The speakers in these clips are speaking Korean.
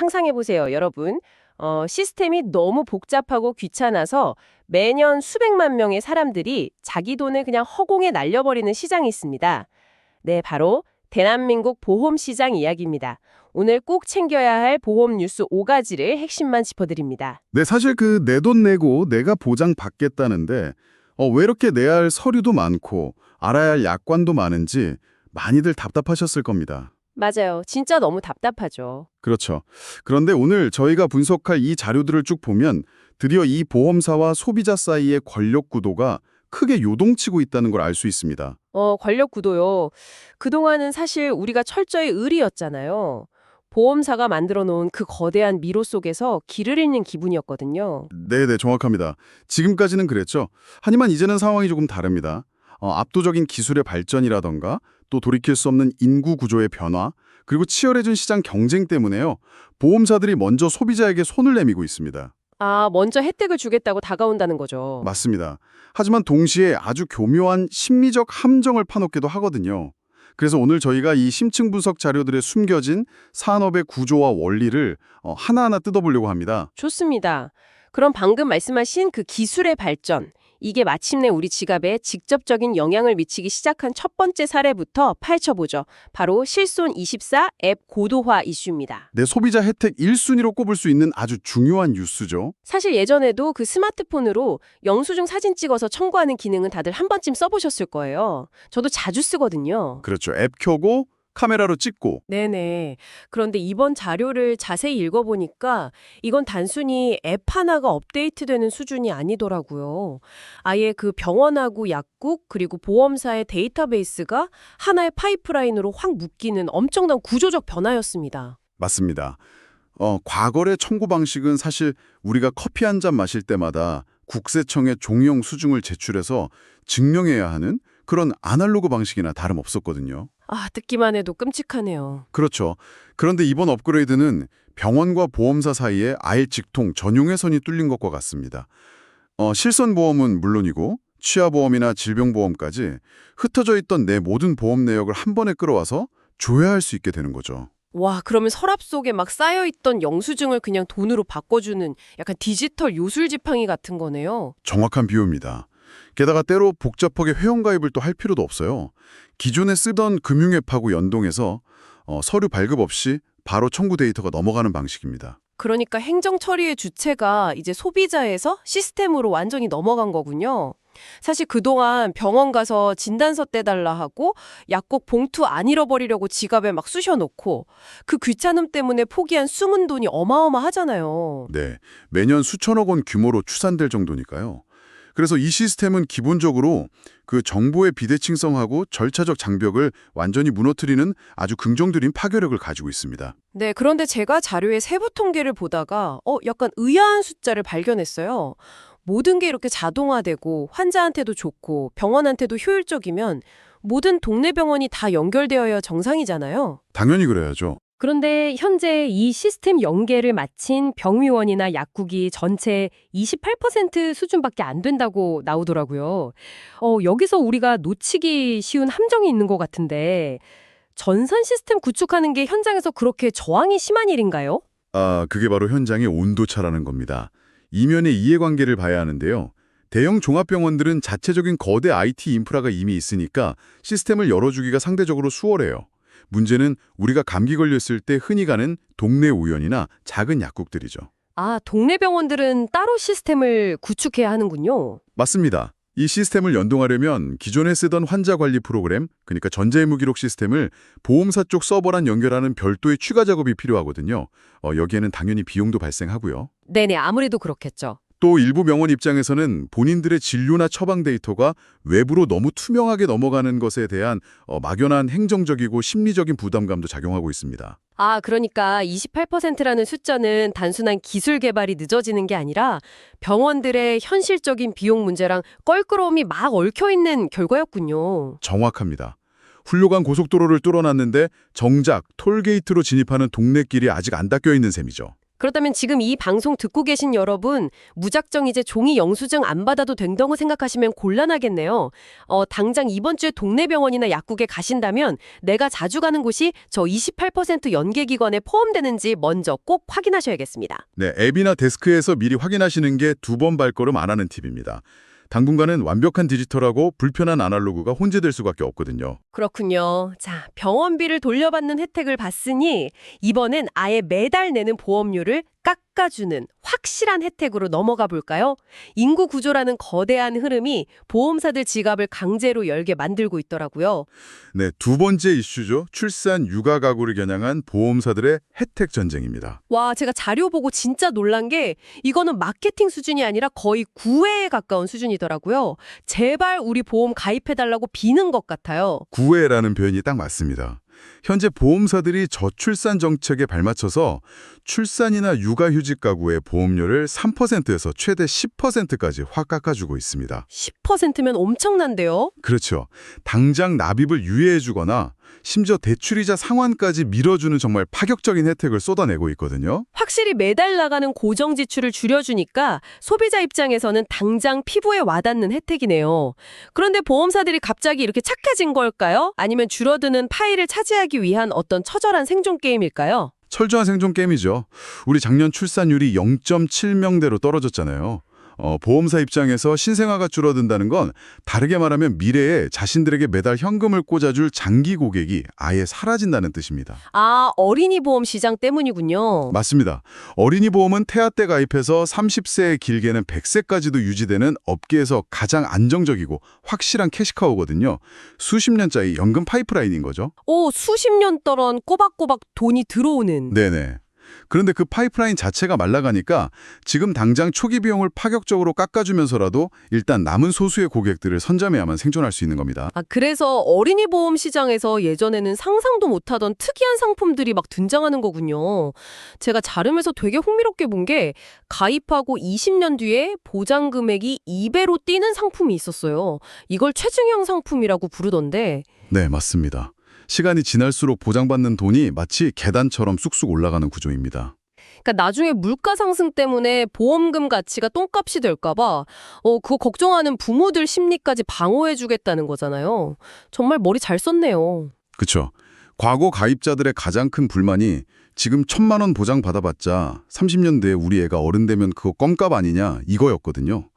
상상해보세요, 여러분. 시스템이 너무 복잡하고 귀찮아서 매년 수백만 명의 사람들이 자기 돈을 그냥 허공에 날려버리는 시장이 있습니다. 네, 바로 대한민국 보험시장 이야기입니다. 오늘 꼭 챙겨야 할 보험 뉴스 5가지를 핵심만 짚어드립니다. 네, 사실 그 내 돈 내고 내가 보장 받겠다는데 왜 이렇게 내야 할 서류도 많고 알아야 할 약관도 많은지 많이들 답답하셨을 겁니다. 맞아요. 진짜 너무 답답하죠. 그렇죠. 그런데 오늘 저희가 분석할 이 자료들을 쭉 보면 드디어 이 보험사와 소비자 사이의 권력 구도가 크게 요동치고 있다는 걸 알 수 있습니다. 권력 구도요. 그동안은 사실 우리가 철저히 의리였잖아요. 보험사가 만들어 놓은 그 거대한 미로 속에서 길을 잃는 기분이었거든요. 네네, 정확합니다. 지금까지는 그랬죠. 하지만 이제는 상황이 조금 다릅니다. 압도적인 기술의 발전이라던가 또 돌이킬 수 없는 인구 구조의 변화, 그리고 치열해진 시장 경쟁 때문에요. 보험사들이 먼저 소비자에게 손을 내미고 있습니다. 아, 먼저 혜택을 주겠다고 다가온다는 거죠. 맞습니다. 하지만 동시에 아주 교묘한 심리적 함정을 파놓기도 하거든요. 그래서 오늘 저희가 이 심층 분석 자료들에 숨겨진 산업의 구조와 원리를 하나하나 뜯어보려고 합니다. 좋습니다. 그럼 방금 말씀하신 그 기술의 발전, 이게 마침내 우리 지갑에 직접적인 영향을 미치기 시작한 첫 번째 사례부터 파헤쳐보죠. 바로 실손24 앱 고도화 이슈입니다. 내 소비자 혜택 1순위로 꼽을 수 있는 아주 중요한 뉴스죠. 사실 예전에도 그 스마트폰으로 영수증 사진 찍어서 청구하는 기능은 다들 한 번쯤 써보셨을 거예요. 저도 자주 쓰거든요. 그렇죠. 앱 켜고 카메라로 찍고. 네네. 그런데 이번 자료를 자세히 읽어보니까 이건 단순히 앱 하나가 업데이트되는 수준이 아니더라고요. 아예 그 병원하고 약국 그리고 보험사의 데이터베이스가 하나의 파이프라인으로 확 묶이는 엄청난 구조적 변화였습니다. 맞습니다. 과거의 청구 방식은 사실 우리가 커피 한 잔 마실 때마다 국세청에 종이용 수증을 제출해서 증명해야 하는 그런 아날로그 방식이나 다름없었거든요. 아, 듣기만 해도 끔찍하네요. 그렇죠. 그런데 이번 업그레이드는 병원과 보험사 사이에 아예 직통 전용의 선이 뚫린 것과 같습니다. 실손보험은 물론이고 치아보험이나 질병보험까지 흩어져 있던 내 모든 보험 내역을 한 번에 끌어와서 조회할 수 있게 되는 거죠. 와, 그러면 서랍 속에 막 쌓여있던 영수증을 그냥 돈으로 바꿔주는 약간 디지털 요술지팡이 같은 거네요. 정확한 비유입니다. 게다가 때로 복잡하게 회원가입을 또 할 필요도 없어요. 기존에 쓰던 금융앱하고 연동해서 서류 발급 없이 바로 청구 데이터가 넘어가는 방식입니다. 그러니까 행정 처리의 주체가 이제 소비자에서 시스템으로 완전히 넘어간 거군요. 사실 그동안 병원 가서 진단서 떼달라 하고 약국 봉투 안 잃어버리려고 지갑에 막 쑤셔놓고 그 귀찮음 때문에 포기한 숨은 돈이 어마어마하잖아요. 네, 매년 수천억 원 규모로 추산될 정도니까요. 그래서 이 시스템은 기본적으로 그 정보의 비대칭성하고 절차적 장벽을 완전히 무너뜨리는 아주 긍정적인 파괴력을 가지고 있습니다. 네, 그런데 제가 자료의 세부 통계를 보다가 약간 의아한 숫자를 발견했어요. 모든 게 이렇게 자동화되고 환자한테도 좋고 병원한테도 효율적이면 모든 동네 병원이 다 연결되어야 정상이잖아요. 당연히 그래야죠. 그런데 현재 이 시스템 연계를 마친 병의원이나 약국이 전체 28% 수준밖에 안 된다고 나오더라고요. 여기서 우리가 놓치기 쉬운 함정이 있는 것 같은데 전산 시스템 구축하는 게 현장에서 그렇게 저항이 심한 일인가요? 그게 바로 현장의 온도차라는 겁니다. 이면의 이해관계를 봐야 하는데요. 대형 종합병원들은 자체적인 거대 IT 인프라가 이미 있으니까 시스템을 열어주기가 상대적으로 수월해요. 문제는 우리가 감기 걸렸을 때 흔히 가는 동네 우연이나 작은 약국들이죠. 아, 동네 병원들은 따로 시스템을 구축해야 하는군요. 맞습니다. 이 시스템을 연동하려면 기존에 쓰던 환자 관리 프로그램, 그러니까 전자의무기록 시스템을 보험사 쪽 서버랑 연결하는 별도의 추가 작업이 필요하거든요. 여기에는 당연히 비용도 발생하고요. 네네, 아무래도 그렇겠죠. 또 일부 병원 입장에서는 본인들의 진료나 처방 데이터가 외부로 너무 투명하게 넘어가는 것에 대한 막연한 행정적이고 심리적인 부담감도 작용하고 있습니다. 아, 그러니까 28%라는 숫자는 단순한 기술 개발이 늦어지는 게 아니라 병원들의 현실적인 비용 문제랑 껄끄러움이 막 얽혀있는 결과였군요. 정확합니다. 훌륭한 고속도로를 뚫어놨는데 정작 톨게이트로 진입하는 동네길이 아직 안 닦여 있는 셈이죠. 그렇다면 지금 이 방송 듣고 계신 여러분, 무작정 이제 종이 영수증 안 받아도 된다고 생각하시면 곤란하겠네요. 당장 이번 주에 동네 병원이나 약국에 가신다면 내가 자주 가는 곳이 저 28% 연계기관에 포함되는지 먼저 꼭 확인하셔야겠습니다. 네, 앱이나 데스크에서 미리 확인하시는 게 두 번 발걸음 안 하는 팁입니다. 당분간은 완벽한 디지털하고 불편한 아날로그가 혼재될 수밖에 없거든요. 그렇군요. 자, 병원비를 돌려받는 혜택을 봤으니 이번엔 아예 매달 내는 보험료를 깎아주는 확실한 혜택으로 넘어가 볼까요? 인구 구조라는 거대한 흐름이 보험사들 지갑을 강제로 열게 만들고 있더라고요. 네, 두 번째 이슈죠. 출산 육아 가구를 겨냥한 보험사들의 혜택 전쟁입니다. 와, 제가 자료 보고 진짜 놀란 게 이거는 마케팅 수준이 아니라 거의 구애에 가까운 수준이더라고요. 제발 우리 보험 가입해달라고 비는 것 같아요. 구애라는 표현이 딱 맞습니다. 현재 보험사들이 저출산 정책에 발맞춰서 출산이나 육아휴직 가구의 보험료를 3%에서 최대 10%까지 확 깎아주고 있습니다. 10%면 엄청난데요? 그렇죠. 당장 납입을 유예해주거나 심지어 대출이자 상환까지 밀어주는 정말 파격적인 혜택을 쏟아내고 있거든요. 확실히 매달 나가는 고정 지출을 줄여주니까 소비자 입장에서는 당장 피부에 와닿는 혜택이네요. 그런데 보험사들이 갑자기 이렇게 착해진 걸까요? 아니면 줄어드는 파이를 차지하기 위한 어떤 처절한 생존 게임일까요? 철저한 생존 게임이죠. 우리 작년 출산율이 0.7명대로 떨어졌잖아요. 보험사 입장에서 신생아가 줄어든다는 건 다르게 말하면 미래에 자신들에게 매달 현금을 꽂아줄 장기 고객이 아예 사라진다는 뜻입니다. 아, 어린이 보험 시장 때문이군요. 맞습니다. 어린이 보험은 태아 때 가입해서 30세에 길게는 100세까지도 유지되는 업계에서 가장 안정적이고 확실한 캐시카우거든요. 수십 년짜리 연금 파이프라인인 거죠. 오, 수십 년 동안 꼬박꼬박 돈이 들어오는. 네네. 그런데 그 파이프라인 자체가 말라가니까 지금 당장 초기 비용을 파격적으로 깎아주면서라도 일단 남은 소수의 고객들을 선점해야만 생존할 수 있는 겁니다. 아, 그래서 어린이 보험 시장에서 예전에는 상상도 못하던 특이한 상품들이 막 등장하는 거군요. 제가 자료에서 되게 흥미롭게 본 게 가입하고 20년 뒤에 보장 금액이 2배로 뛰는 상품이 있었어요. 이걸 최중형 상품이라고 부르던데. 네, 맞습니다. 시간이 지날수록 보장받는 돈이 마치 계단처럼 쑥쑥 올라가는 구조입니다. 그러니까 나중에 물가 상승 때문에 보험금 가치가 똥값이 될까 봐 그거 걱정하는 부모들 심리까지 방어해 주겠다는 거잖아요. 정말 머리 잘 썼네요. 그렇죠. 과거 가입자들의 가장 큰 불만이 지금 1,000만 원 보장 받아봤자 30년 뒤에 우리 애가 어른 되면 그거 껌값 아니냐 이거였거든요.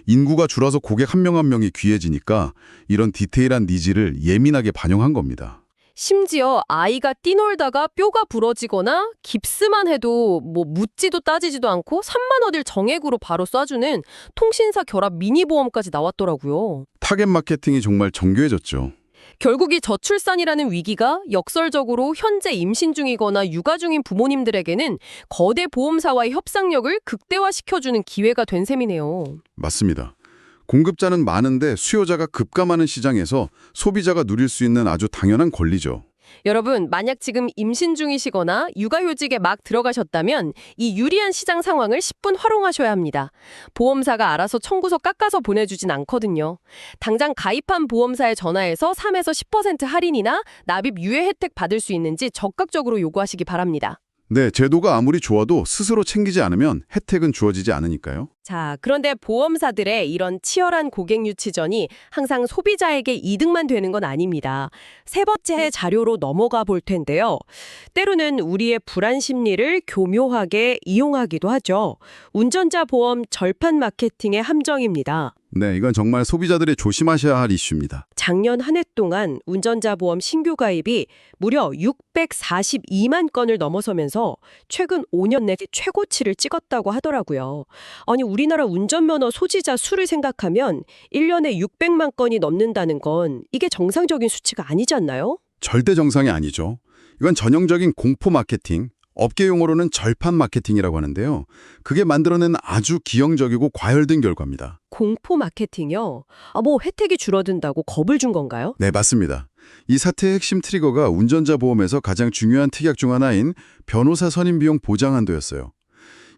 인구가 줄어서 고객 한 명 한 명이 귀해지니까 이런 디테일한 니즈를 예민하게 반영한 겁니다. 심지어 아이가 뛰놀다가 뼈가 부러지거나 깁스만 해도 뭐 묻지도 따지지도 않고 3만 원을 정액으로 바로 쏴주는 통신사 결합 미니보험까지 나왔더라고요. 타겟 마케팅이 정말 정교해졌죠. 결국 이 저출산이라는 위기가 역설적으로 현재 임신 중이거나 육아 중인 부모님들에게는 거대 보험사와의 협상력을 극대화시켜주는 기회가 된 셈이네요. 맞습니다. 공급자는 많은데 수요자가 급감하는 시장에서 소비자가 누릴 수 있는 아주 당연한 권리죠. 여러분, 만약 지금 임신 중이시거나 육아휴직에 막 들어가셨다면 이 유리한 시장 상황을 10분 활용하셔야 합니다. 보험사가 알아서 청구서 깎아서 보내주진 않거든요. 당장 가입한 보험사에 전화해서 3에서 10% 할인이나 납입 유예 혜택 받을 수 있는지 적극적으로 요구하시기 바랍니다. 네, 제도가 아무리 좋아도 스스로 챙기지 않으면 혜택은 주어지지 않으니까요. 자, 그런데 보험사들의 이런 치열한 고객 유치전이 항상 소비자에게 이득만 되는 건 아닙니다. 세 번째 자료로 넘어가 볼 텐데요. 때로는 우리의 불안 심리를 교묘하게 이용하기도 하죠. 운전자 보험 절판 마케팅의 함정입니다. 네, 이건 정말 소비자들이 조심하셔야 할 이슈입니다. 작년 한 해 동안 운전자 보험 신규 가입이 무려 642만 건을 넘어서면서 최근 5년 내 최고치를 찍었다고 하더라고요. 아니, 우리나라 운전면허 소지자 수를 생각하면 1년에 600만 건이 넘는다는 건 이게 정상적인 수치가 아니지 않나요? 절대 정상이 아니죠. 이건 전형적인 공포 마케팅, 업계 용어로는 절판 마케팅이라고 하는데요. 그게 만들어낸 아주 기형적이고 과열된 결과입니다. 공포 마케팅이요? 뭐 혜택이 줄어든다고 겁을 준 건가요? 네, 맞습니다. 이 사태의 핵심 트리거가 운전자 보험에서 가장 중요한 특약 중 하나인 변호사 선임 비용 보장 한도였어요.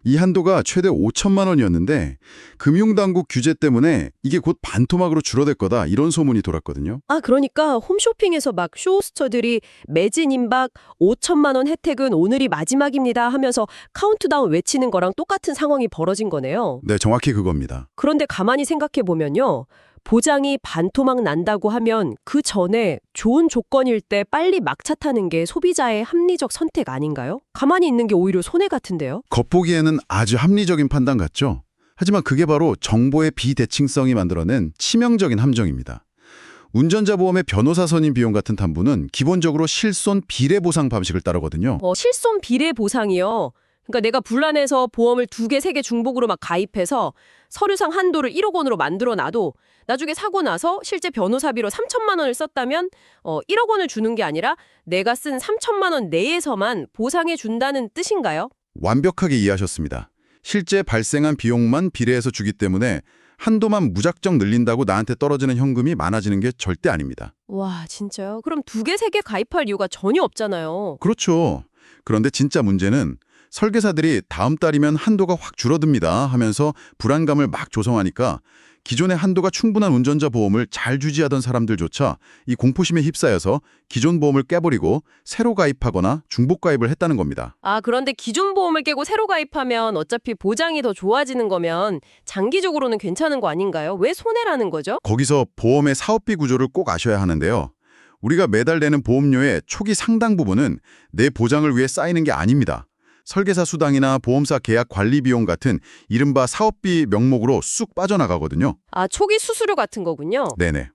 이 한도가 최대 5천만 원이었는데 금융당국 규제 때문에 이게 곧 반토막으로 줄어들 거다 이런 소문이 돌았거든요. 아, 그러니까 홈쇼핑에서 막 쇼호스터들이 매진 임박 5천만 원 혜택은 오늘이 마지막입니다 하면서 카운트다운 외치는 거랑 똑같은 상황이 벌어진 거네요. 네, 정확히 그겁니다. 그런데 가만히 생각해 보면요. 보장이 반토막 난다고 하면 그 전에 좋은 조건일 때 빨리 막차 타는 게 소비자의 합리적 선택 아닌가요? 가만히 있는 게 오히려 손해 같은데요? 겉보기에는 아주 합리적인 판단 같죠? 하지만 그게 바로 정보의 비대칭성이 만들어낸 치명적인 함정입니다. 운전자 보험의 변호사 선임 비용 같은 담보는 기본적으로 실손 비례 보상 방식을 따르거든요. 실손 비례 보상이요. 그러니까 내가 불안해서 보험을 2개, 3개 중복으로 막 가입해서 서류상 한도를 1억 원으로 만들어 놔도 나중에 사고 나서 실제 변호사비로 3천만 원을 썼다면 1억 원을 주는 게 아니라 내가 쓴 3천만 원 내에서만 보상해 준다는 뜻인가요? 완벽하게 이해하셨습니다. 실제 발생한 비용만 비례해서 주기 때문에 한도만 무작정 늘린다고 나한테 떨어지는 현금이 많아지는 게 절대 아닙니다. 와, 진짜요? 그럼 2개, 3개 가입할 이유가 전혀 없잖아요. 그렇죠. 그런데 진짜 문제는 설계사들이 다음 달이면 한도가 확 줄어듭니다 하면서 불안감을 막 조성하니까 기존의 한도가 충분한 운전자 보험을 잘 유지하던 사람들조차 이 공포심에 휩싸여서 기존 보험을 깨버리고 새로 가입하거나 중복 가입을 했다는 겁니다. 아, 그런데 기존 보험을 깨고 새로 가입하면 어차피 보장이 더 좋아지는 거면 장기적으로는 괜찮은 거 아닌가요? 왜 손해라는 거죠? 거기서 보험의 사업비 구조를 꼭 아셔야 하는데요. 우리가 매달 내는 보험료의 초기 상당 부분은 내 보장을 위해 쌓이는 게 아닙니다. 설계사 수당이나 보험사 계약 관리 비용 같은 이른바 사업비 명목으로 쑥 빠져나가거든요. 아, 초기 수수료 같은 거군요. 네네.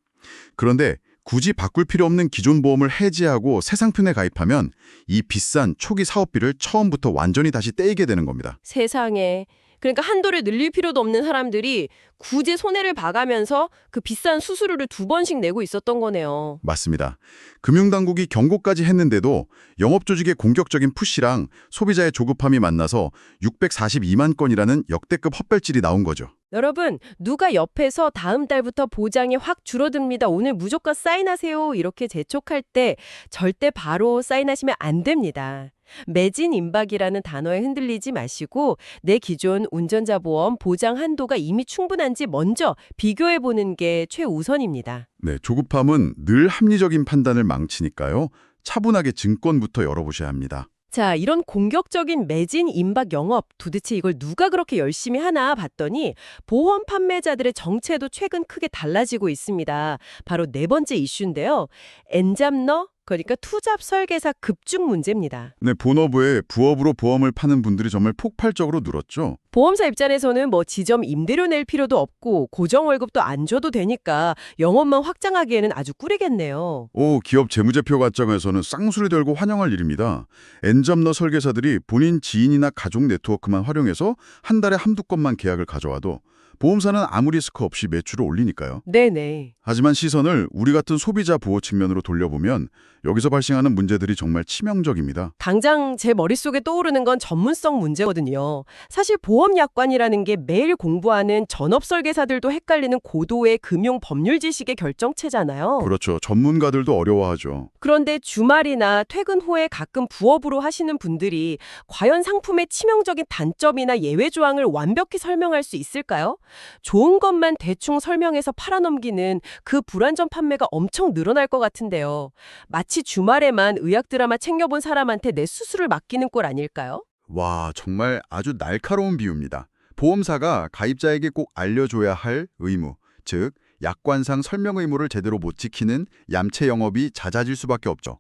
그런데 굳이 바꿀 필요 없는 기존 보험을 해지하고 새 상품에 가입하면 이 비싼 초기 사업비를 처음부터 완전히 다시 떼이게 되는 겁니다. 세상에. 그러니까 한도를 늘릴 필요도 없는 사람들이 굳이 손해를 봐가면서 그 비싼 수수료를 2번씩 내고 있었던 거네요. 맞습니다. 금융당국이 경고까지 했는데도 영업조직의 공격적인 푸시랑 소비자의 조급함이 만나서 642만 건이라는 역대급 헛발질이 나온 거죠. 여러분, 누가 옆에서 다음 달부터 보장이 확 줄어듭니다. 오늘 무조건 사인하세요. 이렇게 재촉할 때 절대 바로 사인하시면 안 됩니다. 매진 임박이라는 단어에 흔들리지 마시고 내 기존 운전자 보험 보장 한도가 이미 충분한지 먼저 비교해보는 게 최우선입니다. 네, 조급함은 늘 합리적인 판단을 망치니까요. 차분하게 증권부터 열어보셔야 합니다. 자, 이런 공격적인 매진 임박 영업, 도대체 이걸 누가 그렇게 열심히 하나 봤더니 보험 판매자들의 정체도 최근 크게 달라지고 있습니다. 바로 4번째 이슈인데요. 엔잡러, 그러니까 투잡 설계사 급증 문제입니다. 네, 본업에 부업으로 보험을 파는 분들이 정말 폭발적으로 늘었죠. 보험사 입장에서는 지점 임대료 낼 필요도 없고 고정 월급도 안 줘도 되니까 영업만 확장하기에는 아주 꿀이겠네요. 기업 재무제표 과정에서는 쌍수를 들고 환영할 일입니다. 엔잡러 설계사들이 본인 지인이나 가족 네트워크만 활용해서 한 달에 한두 건만 계약을 가져와도 보험사는 아무 리스크 없이 매출을 올리니까요. 네네. 하지만 시선을 우리 같은 소비자 보호 측면으로 돌려보면 여기서 발생하는 문제들이 정말 치명적입니다. 당장 제 머릿속에 떠오르는 건 전문성 문제거든요. 사실 보험 약관이라는 게 매일 공부하는 전업 설계사들도 헷갈리는 고도의 금융 법률 지식의 결정체잖아요. 그렇죠. 전문가들도 어려워하죠. 그런데 주말이나 퇴근 후에 가끔 부업으로 하시는 분들이 과연 상품의 치명적인 단점이나 예외 조항을 완벽히 설명할 수 있을까요? 좋은 것만 대충 설명해서 팔아넘기는 그 불안전 판매가 엄청 늘어날 것 같은데요. 마치 주말에만 의학 드라마 챙겨본 사람한테 내 수술을 맡기는 꼴 아닐까요? 와, 정말 아주 날카로운 비유입니다. 보험사가 가입자에게 꼭 알려줘야 할 의무, 즉 약관상 설명 의무를 제대로 못 지키는 얌체 영업이 잦아질 수밖에 없죠.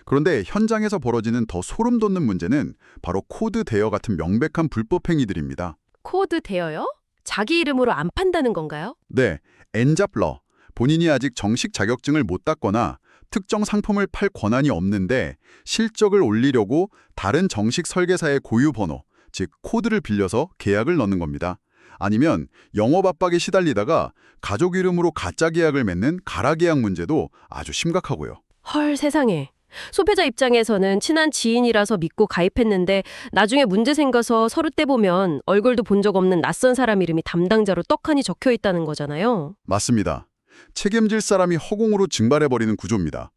그런데 현장에서 벌어지는 더 소름 돋는 문제는 바로 코드 대여 같은 명백한 불법 행위들입니다. 코드 대여요? 자기 이름으로 안 판다는 건가요? 네, 엔잡러. 본인이 아직 정식 자격증을 못 땄거나 특정 상품을 팔 권한이 없는데 실적을 올리려고 다른 정식 설계사의 고유 번호, 즉 코드를 빌려서 계약을 넣는 겁니다. 아니면 영업 압박에 시달리다가 가족 이름으로 가짜 계약을 맺는 가라 계약 문제도 아주 심각하고요. 헐, 세상에. 소비자 입장에서는 친한 지인이라서 믿고 가입했는데 나중에 문제 생겨서 서류 떼보면 얼굴도 본 적 없는 낯선 사람 이름이 담당자로 떡하니 적혀 있다는 거잖아요. 맞습니다. 책임질 사람이 허공으로 증발해버리는 구조입니다.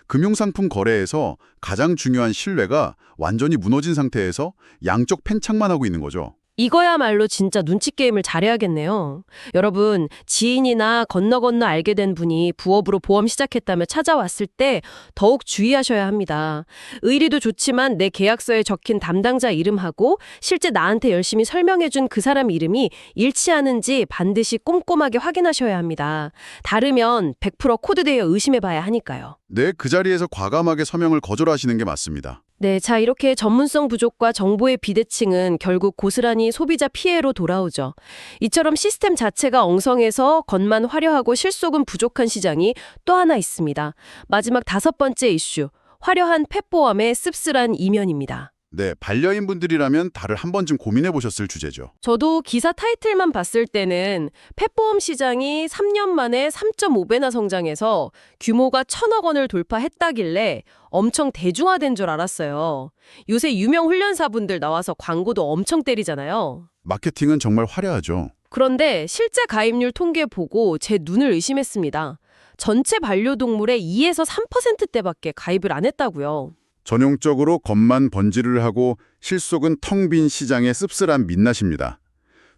금융상품 거래에서 가장 중요한 신뢰가 완전히 무너진 상태에서 양쪽 팽창만 하고 있는 거죠. 이거야말로 진짜 눈치 게임을 잘해야겠네요. 여러분, 지인이나 건너 알게 된 분이 부업으로 보험 시작했다며 찾아왔을 때 더욱 주의하셔야 합니다. 의리도 좋지만 내 계약서에 적힌 담당자 이름하고 실제 나한테 열심히 설명해준 그 사람 이름이 일치하는지 반드시 꼼꼼하게 확인하셔야 합니다. 다르면 100% 코드되어 의심해봐야 하니까요. 네, 그 자리에서 과감하게 서명을 거절하시는 게 맞습니다. 네, 자, 이렇게 전문성 부족과 정보의 비대칭은 결국 고스란히 소비자 피해로 돌아오죠. 이처럼 시스템 자체가 엉성해서 겉만 화려하고 실속은 부족한 시장이 또 하나 있습니다. 마지막 5번째 이슈, 화려한 펫보험의 씁쓸한 이면입니다. 네, 반려인분들이라면 다들 한 번쯤 고민해 보셨을 주제죠. 저도 기사 타이틀만 봤을 때는 펫보험 시장이 3년 만에 3.5배나 성장해서 규모가 1,000억 원을 돌파했다길래 엄청 대중화된 줄 알았어요. 요새 유명 훈련사분들 나와서 광고도 엄청 때리잖아요. 마케팅은 정말 화려하죠. 그런데 실제 가입률 통계 보고 제 눈을 의심했습니다. 전체 반려동물의 2에서 3%대밖에 가입을 안 했다고요. 전형적으로 겉만 번지를 하고 실속은 텅 빈 시장의 씁쓸한 민낯입니다.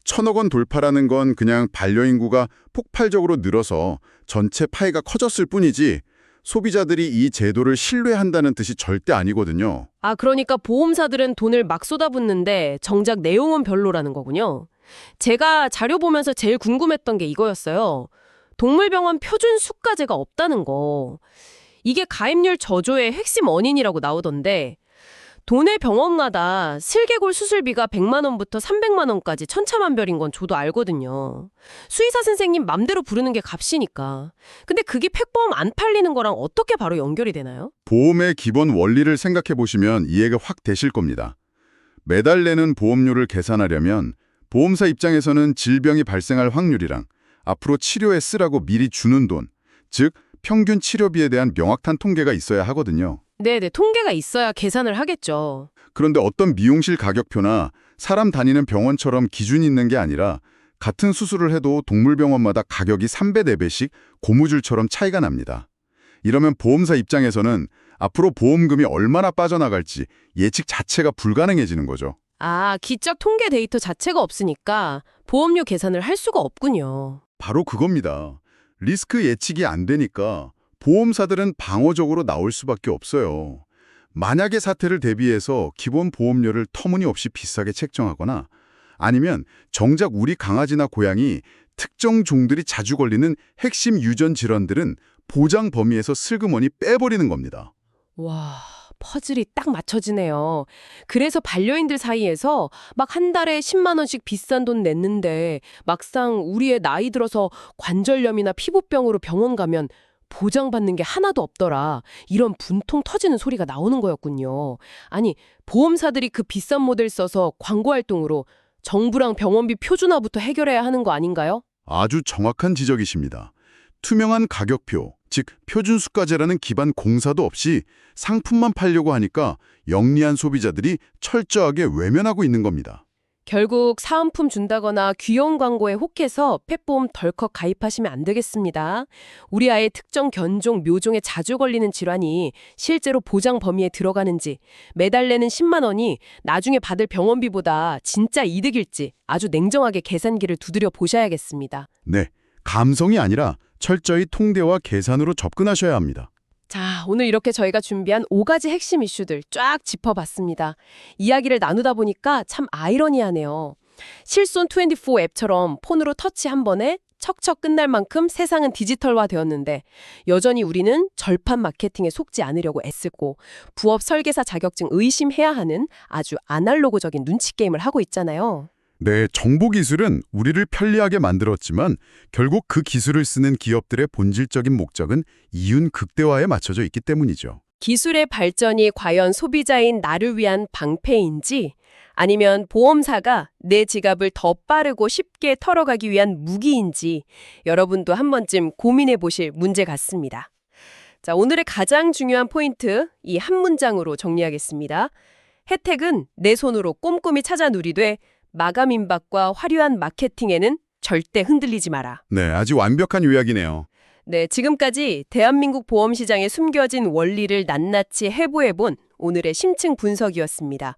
1,000억 원 돌파라는 건 그냥 반려인구가 폭발적으로 늘어서 전체 파이가 커졌을 뿐이지 소비자들이 이 제도를 신뢰한다는 뜻이 절대 아니거든요. 아, 그러니까 보험사들은 돈을 막 쏟아붓는데 정작 내용은 별로라는 거군요. 제가 자료 보면서 제일 궁금했던 게 이거였어요. 동물병원 표준 수가제가 없다는 거. 이게 가입률 저조의 핵심 원인이라고 나오던데 도내 병원마다 슬개골 수술비가 100만 원부터 300만 원까지 천차만별인 건 저도 알거든요. 수의사 선생님 맘대로 부르는 게 값이니까. 근데 그게 팩보험 안 팔리는 거랑 어떻게 바로 연결이 되나요? 보험의 기본 원리를 생각해 보시면 이해가 확 되실 겁니다. 매달 내는 보험료를 계산하려면 보험사 입장에서는 질병이 발생할 확률이랑 앞으로 치료에 쓰라고 미리 주는 돈, 즉 평균 치료비에 대한 명확한 통계가 있어야 하거든요. 네네, 통계가 있어야 계산을 하겠죠. 그런데 어떤 미용실 가격표나 사람 다니는 병원처럼 기준이 있는 게 아니라 같은 수술을 해도 동물병원마다 가격이 3배, 4배씩 고무줄처럼 차이가 납니다. 이러면 보험사 입장에서는 앞으로 보험금이 얼마나 빠져나갈지 예측 자체가 불가능해지는 거죠. 아, 기적 통계 데이터 자체가 없으니까 보험료 계산을 할 수가 없군요. 바로 그겁니다. 리스크 예측이 안 되니까 보험사들은 방어적으로 나올 수밖에 없어요. 만약의 사태를 대비해서 기본 보험료를 터무니없이 비싸게 책정하거나 아니면 정작 우리 강아지나 고양이 특정 종들이 자주 걸리는 핵심 유전 질환들은 보장 범위에서 슬그머니 빼버리는 겁니다. 와, 퍼즐이 딱 맞춰지네요. 그래서 반려인들 사이에서 막 한 달에 10만 원씩 비싼 돈 냈는데 막상 우리의 나이 들어서 관절염이나 피부병으로 병원 가면 보장받는 게 하나도 없더라. 이런 분통 터지는 소리가 나오는 거였군요. 아니, 보험사들이 그 비싼 모델 써서 광고 활동으로 정부랑 병원비 표준화부터 해결해야 하는 거 아닌가요? 아주 정확한 지적이십니다. 투명한 가격표, 즉 표준수가제라는 기반 공사도 없이 상품만 팔려고 하니까 영리한 소비자들이 철저하게 외면하고 있는 겁니다. 결국 사은품 준다거나 귀여운 광고에 혹해서 펫보험 덜컥 가입하시면 안 되겠습니다. 우리 아이의 특정 견종, 묘종에 자주 걸리는 질환이 실제로 보장 범위에 들어가는지, 매달 내는 10만 원이 나중에 받을 병원비보다 진짜 이득일지 아주 냉정하게 계산기를 두드려 보셔야겠습니다. 네, 감성이 아니라 철저히 통계와 계산으로 접근하셔야 합니다. 자, 오늘 이렇게 저희가 준비한 5가지 핵심 이슈들 쫙 짚어봤습니다. 이야기를 나누다 보니까 참 아이러니하네요. 실손24 앱처럼 폰으로 터치 한 번에 척척 끝날 만큼 세상은 디지털화 되었는데 여전히 우리는 절판 마케팅에 속지 않으려고 애쓰고 부업 설계사 자격증 의심해야 하는 아주 아날로그적인 눈치 게임을 하고 있잖아요. 네, 정보기술은 우리를 편리하게 만들었지만 결국 그 기술을 쓰는 기업들의 본질적인 목적은 이윤 극대화에 맞춰져 있기 때문이죠. 기술의 발전이 과연 소비자인 나를 위한 방패인지 아니면 보험사가 내 지갑을 더 빠르고 쉽게 털어가기 위한 무기인지 여러분도 한 번쯤 고민해 보실 문제 같습니다. 자, 오늘의 가장 중요한 포인트 이 한 문장으로 정리하겠습니다. 혜택은 내 손으로 꼼꼼히 찾아 누리되 마감 임박과 화려한 마케팅에는 절대 흔들리지 마라. 네, 아주 완벽한 요약이네요. 네, 지금까지 대한민국 보험 시장에 숨겨진 원리를 낱낱이 해부해본 오늘의 심층 분석이었습니다.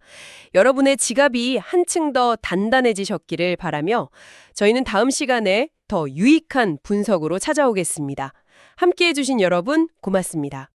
여러분의 지갑이 한층 더 단단해지셨기를 바라며 저희는 다음 시간에 더 유익한 분석으로 찾아오겠습니다. 함께해 주신 여러분 고맙습니다.